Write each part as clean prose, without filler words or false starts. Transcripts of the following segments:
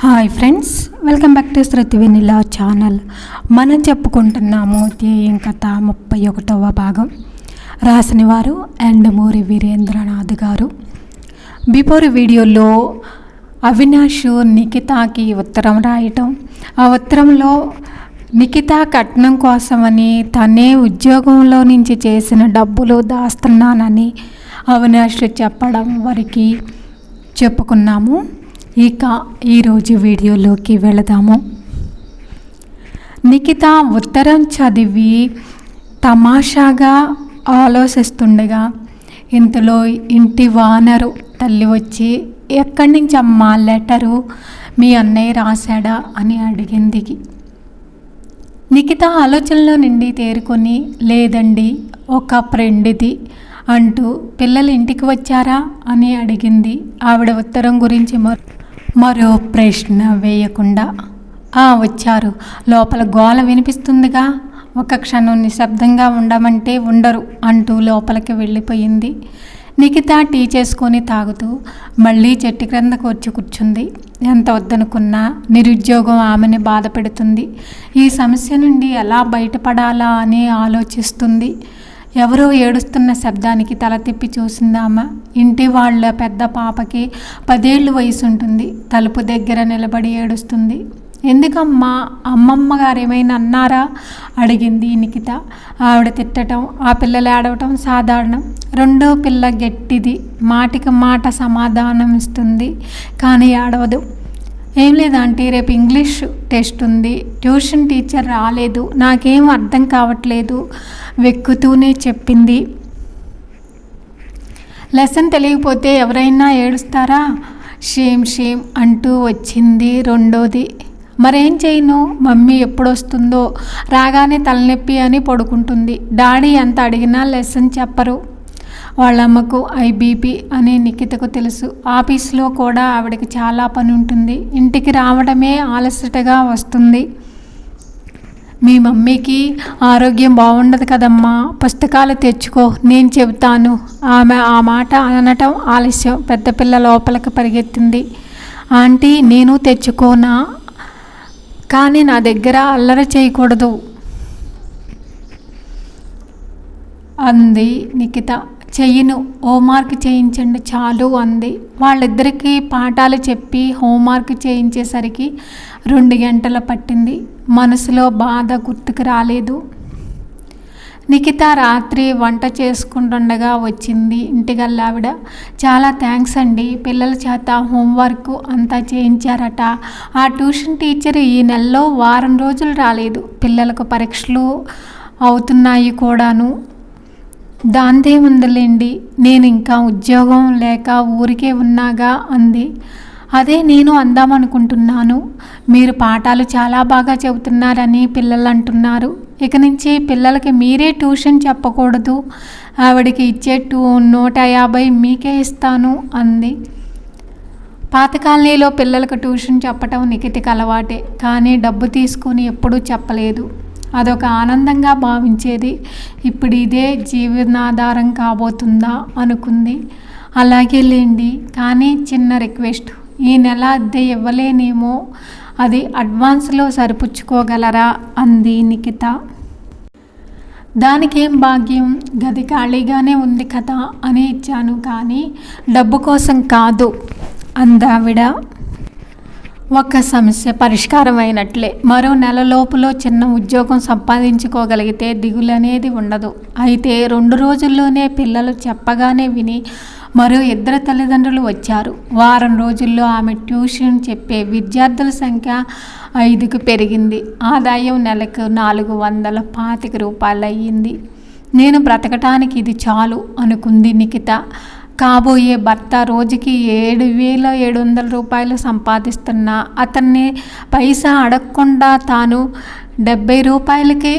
Hi friends, welcome back to Shruti Vennela channel. మనం చెప్పుకుంటున్నాము ధ్యేయం కథ 31వ భాగం. రాసిన వారు యండమూరి వీరేంద్రనాథ్ గారు. బిఫోర్ వీడియోలో అవినాష్ నిఖితాకి ఉత్తరం రాయటం, ఆ ఉత్తరంలో నిఖిత కట్నం కోసమని తనే ఉద్యోగంలో నుంచి చేసిన డబ్బులు దాస్తున్నానని అవినాష్ చెప్పడం వరకు చెప్పుకున్నాము. ఇక ఈరోజు వీడియోలోకి వెళదాము. నిఖిత ఉత్తరం చదివి తమాషాగా ఆలోచిస్తుండగా ఇంతలో ఇంటి వానరు తల్లి వచ్చి, ఎక్కడి నుంచి అమ్మా లెటరు, మీ అన్నయ్య రాశాడా అని అడిగింది. నిఖిత ఆలోచనలో నుండి తేరుకొని, లేదండి, ఒక ఫ్రెండ్ది అంటూ, పిల్లలు ఇంటికి వచ్చారా అని అడిగింది. ఆవిడ ఉత్తరం గురించి మరో ప్రశ్న వేయకుండా, వచ్చారు, లోపల గోల వినిపిస్తుందిగా, ఒక క్షణం నిశ్శబ్దంగా ఉండమంటే ఉండరు అంటూ లోపలికి వెళ్ళిపోయింది. నిఖిత టీ చేసుకొని తాగుతూ మళ్ళీ చెట్టు క్రిందకు వచ్చి కూర్చుంది. ఎంత వద్దనుకున్నా నిరుద్యోగం ఆమెని బాధ పెడుతుంది. ఈ సమస్య నుండి ఎలా బయటపడాలా అని ఆలోచిస్తుంది. ఎవరో ఏడుస్తున్న శబ్దానికి తల తిప్పి చూసిందామా. ఇంటి వాళ్ళ పెద్ద పాపకి 10 ఏళ్ళు వయసు ఉంటుంది. తలుపు దగ్గర నిలబడి ఏడుస్తుంది. ఎందుకమ్మా, అమ్మమ్మ గారు ఏమైనా అన్నారా అడిగింది నిఖిత. ఆవిడ తిట్టడం, ఆ పిల్లలు ఏడవటం సాధారణం. రెండో పిల్ల గట్టిది, మాటికి మాట సమాధానం ఇస్తుంది, కానీ ఏడవదు. ఏం లేదంటే రేపు ఇంగ్లీష్ టెస్ట్ ఉంది, ట్యూషన్ టీచర్ రాలేదు, నాకేం అర్థం కావట్లేదు వెక్కుతూనే చెప్పింది. లెసన్ తెలియకపోతే ఎవరైనా ఏడుస్తారా? షేమ్ అంటూ వచ్చింది రెండోది. మరేం చేయను, మమ్మీ ఎప్పుడొస్తుందో, రాగానే తలనొప్పి అని పడుకుంటుంది. డాడీ ఎంత అడిగినా లెసన్ చెప్పరు. వాళ్ళమ్మకు ఐబీపీ అని నిఖితకు తెలుసు. ఆఫీస్లో కూడా ఆవిడకి చాలా పని ఉంటుంది. ఇంటికి రావడమే ఆలస్యతగా వస్తుంది. మీ మమ్మీకి ఆరోగ్యం బాగుండదు కదమ్మా, పుస్తకాలు తెచ్చుకో, నేను చెబుతాను. ఆమె ఆ మాట అనటం ఆలస్యం. పెద్ద పిల్ల లోపలికి పరిగెత్తింది. ఆంటీ, నేను తెచ్చుకోనా, కానీ నా దగ్గర అల్లరి చేయకూడదు అంది నిఖిత. చెయ్యను, హోంవర్క్ చేయించండి చాలు అంది. వాళ్ళిద్దరికీ పాఠాలు చెప్పి హోంవర్క్ చేయించేసరికి 2 గంటలు పట్టింది. మనసులో బాధ గుర్తుకు రాలేదు. నిఖిత రాత్రి వంట చేసుకుంటుండగా వచ్చింది ఇంటిగల్లావిడ. చాలా థ్యాంక్స్ అండి, పిల్లల చేత హోంవర్క్ అంతా చేయించారట. ఆ ట్యూషన్ టీచర్ ఈ నెలలో వారం రోజులు రాలేదు. పిల్లలకు పరీక్షలు అవుతున్నాయి కూడాను. దాందే ఉందిలేండి, నేను ఇంకా ఉద్యోగం లేక ఊరికే ఉన్నాగా అంది. అదే నేను అందామనుకుంటున్నాను. మీరు పాఠాలు చాలా బాగా చెబుతున్నారని పిల్లలు అంటున్నారు. ఇక నుంచి పిల్లలకి మీరే ట్యూషన్ చెప్పకూడదు. ఆవిడకి ఇచ్చే 150 మీకే ఇస్తాను అంది. పాత కాలనీలో పిల్లలకు ట్యూషన్ చెప్పటం నిఖితకి అలవాటే, కానీ డబ్బు తీసుకొని ఎప్పుడూ చెప్పలేదు. అదొక ఆనందంగా భావించేది. ఇప్పుడు ఇదే జీవనాధారం కాబోతుందా అనుకుంది. అలాగే లేండి, కానీ చిన్న రిక్వెస్ట్, ఈ నెల అద్దె ఇవ్వలేనేమో, అది అడ్వాన్స్లో సరిపుచ్చుకోగలరా అంది నిఖిత. దానికేం భాగ్యం, గది ఖాళీగానే ఉంది కదా అని ఇచ్చాను, కానీ డబ్బు కోసం కాదు అందావిడ. ఒక సమస్య పరిష్కారం అయినట్లే. మరో నెల లోపులో చిన్న ఉద్యోగం సంపాదించుకోగలిగితే దిగులు అనేది ఉండదు. అయితే 2 రోజుల్లోనే పిల్లలు చెప్పగానే విని మరో 2 తల్లిదండ్రులు వచ్చారు. వారం రోజుల్లో ఆమె ట్యూషన్ చెప్పే విద్యార్థుల సంఖ్య 5కు పెరిగింది. ఆదాయం నెలకు 425 రూపాయలు అయ్యింది. నేను బ్రతకటానికి ఇది చాలు అనుకుంది నిఖిత. కాబోయే భర్త రోజుకి 7,700 రూపాయలు సంపాదిస్తున్నా అతన్ని పైసా అడగకుండా తాను 70 రూపాయలకి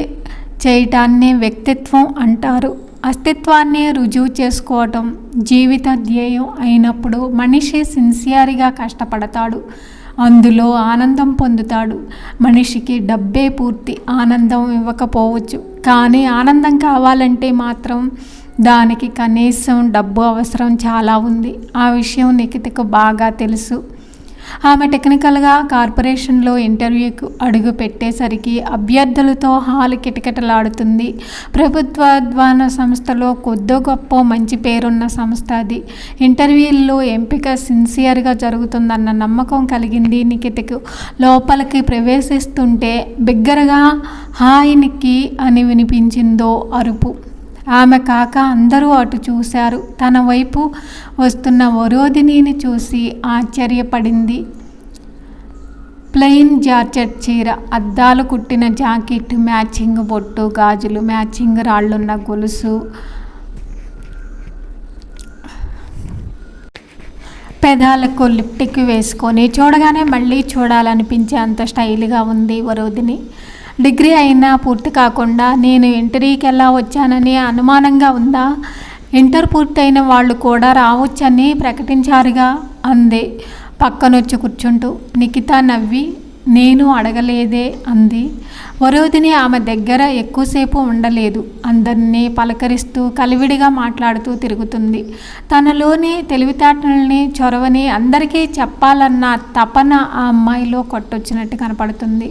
చేయటాన్ని వ్యక్తిత్వం అంటారు. అస్తిత్వాన్ని రుజువు చేసుకోవటం జీవిత ధ్యేయం అయినప్పుడు మనిషి సిన్సియర్గా కష్టపడతాడు, అందులో ఆనందం పొందుతాడు. మనిషికి డబ్బే పూర్తి ఆనందం ఇవ్వకపోవచ్చు, కానీ ఆనందం కావాలంటే మాత్రం దానికి కనీసం డబ్బు అవసరం చాలా ఉంది. ఆ విషయం నిఖితకు బాగా తెలుసు. ఆమె టెక్నికల్గా కార్పొరేషన్లో ఇంటర్వ్యూకు అడుగు పెట్టేసరికి అభ్యర్థులతో హాలు కిటకిటలాడుతుంది. ప్రభుత్వాధ్వాన సంస్థలో కొద్దో గొప్ప మంచి పేరున్న సంస్థ అది. ఇంటర్వ్యూల్లో ఎంపిక సిన్సియర్గా జరుగుతుందన్న నమ్మకం కలిగింది నిఖితకు. లోపలికి ప్రవేశిస్తుంటే బిగ్గరగా హాయ్ నిక్కీ అని వినిపించిందో అరుపు. ఆమె కాక అందరూ అటు చూశారు. తన వైపు వస్తున్న వరోధినిని చూసి ఆశ్చర్యపడింది. ప్లెయిన్ జార్జెట్ చీర, అద్దాలు కుట్టిన జాకెట్, మ్యాచింగ్ బొట్టు, గాజులు, మ్యాచింగ్ రాళ్ళున్న గొలుసు, పెదాలకు లిప్టిక్ వేసుకొని చూడగానే మళ్ళీ చూడాలనిపించే అంత స్టైల్గా ఉంది వరోధిని. డిగ్రీ అయినా పూర్తి కాకుండా నేను ఇంటర్వ్యూకి ఎలా వచ్చానని అనుమానంగా ఉందా? ఇంటర్ పూర్తయిన వాళ్ళు కూడా రావచ్చని ప్రకటించారుగా అంది పక్కనొచ్చి కూర్చుంటూ. నిఖిత నవ్వి నేను అడగలేదే అంది. వరోధిని ఆమె దగ్గర ఎక్కువసేపు ఉండలేదు. అందరినీ పలకరిస్తూ కలివిడిగా మాట్లాడుతూ తిరుగుతుంది. తనలోని తెలివితేటల్ని చొరవని అందరికీ చెప్పాలన్న తపన ఆ అమ్మాయిలో కొట్టొచ్చినట్టు కనపడుతుంది.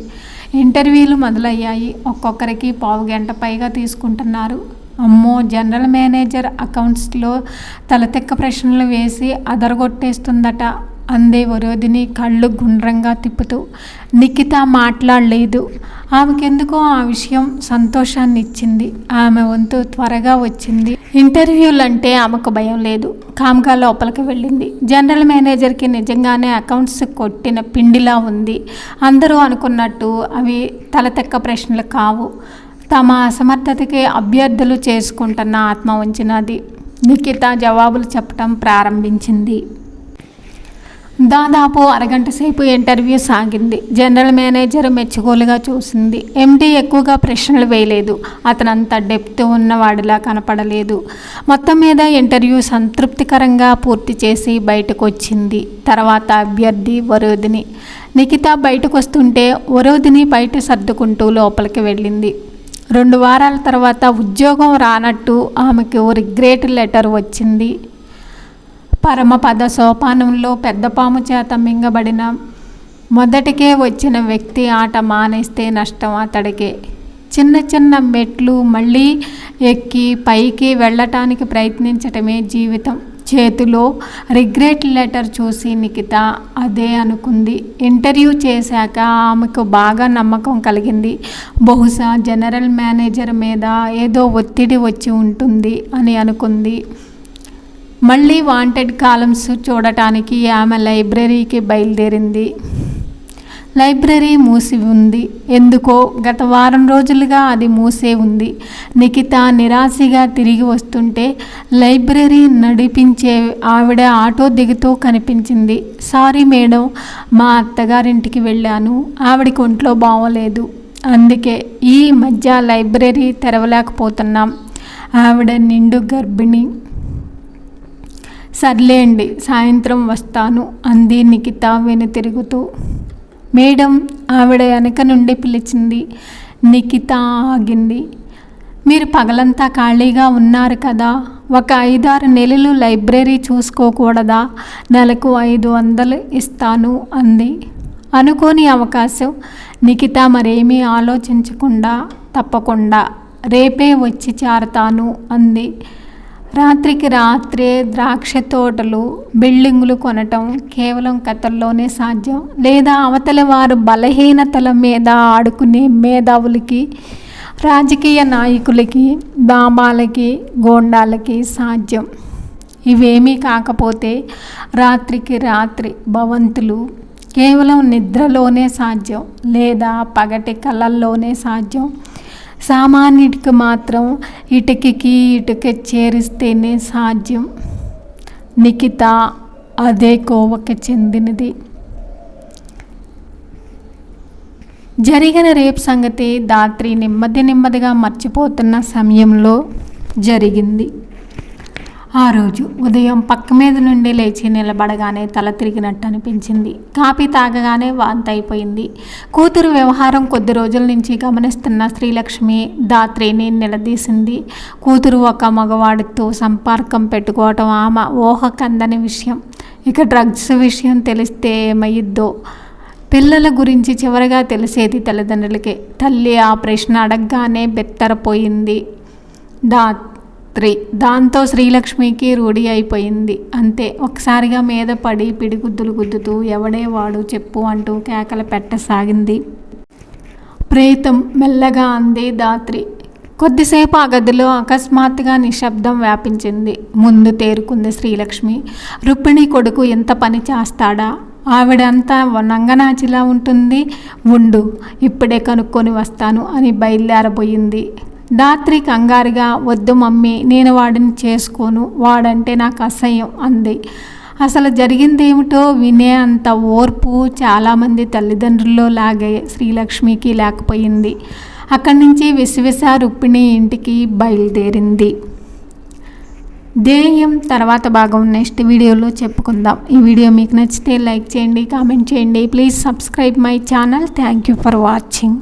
ఇంటర్వ్యూలు మొదలయ్యాయి. ఒక్కొక్కరికి 15 గంట పైగా తీసుకుంటున్నారు. అమ్మో, జనరల్ మేనేజర్ అకౌంట్స్లో తలతెక్క ప్రశ్నలు వేసి అదరగొట్టేస్తుందట అందే వరోధిని కళ్ళు గుండ్రంగా తిప్పుతూ. నిఖిత మాట్లాడలేదు. ఆమెకెందుకో ఆ విషయం సంతోషాన్ని ఇచ్చింది. ఆమె వంతు త్వరగా వచ్చింది. ఇంటర్వ్యూలంటే ఆమెకు భయం లేదు. కామ్గా లోపలికి వెళ్ళింది. జనరల్ మేనేజర్కి నిజంగానే అకౌంట్స్ కొట్టిన పిండిలా ఉంది. అందరూ అనుకున్నట్టు అవి తలతెక్క ప్రశ్నలు కావు. తమ అసమర్థతకి అభ్యర్థులు చేసుకుంటున్న ఆత్మ ఉంచినది. నిఖిత జవాబులు చెప్పటం ప్రారంభించింది. దాదాపు అరగంట సేపు ఇంటర్వ్యూ సాగింది. జనరల్ మేనేజర్ మెచ్చుకోలుగా చూసింది. ఎండీ ఎక్కువగా ప్రశ్నలు వేయలేదు. అతనంత డెప్త్ ఉన్నవాడిలా కనపడలేదు. మొత్తం మీద ఇంటర్వ్యూ సంతృప్తికరంగా పూర్తి చేసి బయటకు వచ్చింది. తర్వాత అభ్యర్థి వరోధిని. నిఖిత బయటకు వస్తుంటే వరోధిని బయట సర్దుకుంటూ లోపలికి వెళ్ళింది. 2 వారాల తర్వాత ఉద్యోగం రానట్టు ఆమెకు రిగ్రెట్ లెటర్ వచ్చింది. పరమపద సోపానంలో పెద్ద పాము చేత మింగబడిన మొదటికే వచ్చిన వ్యక్తి ఆట మానేస్తే నష్టం అతడికే. చిన్న చిన్న మెట్లు మళ్ళీ ఎక్కి పైకి వెళ్ళటానికి ప్రయత్నించటమే జీవితం. చేతిలో రిగ్రెట్ లెటర్ చూసి నిఖిత అదే అనుకుంది. ఇంటర్వ్యూ చేశాక ఆమెకు బాగా నమ్మకం కలిగింది. బహుశా జనరల్ మేనేజర్ మీద ఏదో ఒత్తిడి వచ్చి ఉంటుంది అని అనుకుంది. మళ్ళీ వాంటెడ్ కాలమ్స్ చూడటానికి ఆమె లైబ్రరీకి బయలుదేరింది. లైబ్రరీ మూసి ఉంది. ఎందుకో గత వారం రోజులుగా అది మూసే ఉంది. నిఖిత నిరాశగా తిరిగి వస్తుంటే లైబ్రరీ నడిపించే ఆవిడ ఆటో దిగుతూ కనిపించింది. సారీ మేడం, మా అత్తగారింటికి వెళ్ళాను. ఆవిడకి ఒంట్లో బాగోలేదు. అందుకే ఈ మధ్య లైబ్రరీ తెరవలేకపోతున్నాం. ఆవిడ నిండు గర్భిణి. సర్లేండి, సాయంత్రం వస్తాను అంది నిఖిత వెనుతిరుగుతూ. మేడం, ఆవిడ వెనక నుండి పిలిచింది. నిఖిత ఆగింది. మీరు పగలంతా ఖాళీగా ఉన్నారు కదా, ఒక 5-6 నెలలు లైబ్రరీ చూసుకోకూడదా? నెలకు 500 ఇస్తాను అంది. అనుకోని అవకాశం. నిఖిత మరేమీ ఆలోచించకుండా తప్పకుండా రేపే వచ్చి చేరతాను అంది. రాత్రికి రాత్రే ద్రాక్ష తోటలు, బిల్డింగులు కొనటం కేవలం కథల్లోనే సాధ్యం. లేదా అవతలి వారు బలహీనతల మీద ఆడుకునే మేధావులకి, రాజకీయ నాయకులకి, బాబాలకి, గోండాలకి సాధ్యం. ఇవేమీ కాకపోతే రాత్రికి రాత్రి భవంతులు కేవలం నిద్రలోనే సాధ్యం. లేదా పగటి కళల్లోనే సాధ్యం. సామాన్యుడికి మాత్రం ఇటుకకి ఇటుక చేరిస్తేనే సాధ్యం. నిఖిత అదే కోవకి చెందినది. జరిగిన రేపు సంగతి దాత్రి నెమ్మదిగా మర్చిపోతున్న సమయంలో జరిగింది. ఆ రోజు ఉదయం పక్క మీద నుండి లేచి నిలబడగానే తల తిరిగినట్టు అనిపించింది. కాఫీ తాగగానే వాంతి అయిపోయింది. కూతురు వ్యవహారం కొద్ది రోజుల నుంచి గమనిస్తున్న శ్రీలక్ష్మి దాత్రిని నిలదీసింది. కూతురు ఒక మగవాడితో సంపర్కం పెట్టుకోవటం ఆమె ఊహకందని విషయం. ఇక డ్రగ్స్ విషయం తెలిస్తే ఏమయ్యిద్దో. పిల్లల గురించి చివరగా తెలిసేది తల్లిదండ్రులకే. తల్లి ఆ ప్రశ్న అడగగానే బెత్తరపోయింది ధాత్రి. దాంతో శ్రీలక్ష్మికి రూఢి అయిపోయింది. అంతే, ఒకసారిగా మీద పడి పిడిగుద్దులు గుద్దుతూ ఎవడే వాడు చెప్పు అంటూ కేకలు పెట్టసాగింది. ప్రేతం, మెల్లగా అంది ధాత్రి. కొద్దిసేపు ఆ గదిలో అకస్మాత్తుగా నిశ్శబ్దం వ్యాపించింది. ముందు తేరుకుంది శ్రీలక్ష్మి. రుక్మిణి కొడుకు ఎంత పని చేస్తాడా? ఆవిడంతా నంగనాచిలా ఉంటుంది. ఉండు, ఇప్పుడే కనుక్కొని వస్తాను అని బయలుదేరబోయింది. ధాత్రి కంగారుగా, వద్దు మమ్మీ, నేను వాడిని చేసుకోను, వాడంటే నాకు అసహ్యం అంది. అసలు జరిగిందేమిటో వినే అంత ఓర్పు చాలామంది తల్లిదండ్రుల్లో లాగే శ్రీలక్ష్మికి లేకపోయింది. అక్కడి నుంచి విశ్వస రుక్మిణి ఇంటికి బయలుదేరింది. ధ్యేయం తర్వాత భాగం నెక్స్ట్ వీడియోలో చెప్పుకుందాం. ఈ వీడియో మీకు నచ్చితే లైక్ చేయండి, కామెంట్ చేయండి. Please subscribe my channel. Thank you for watching.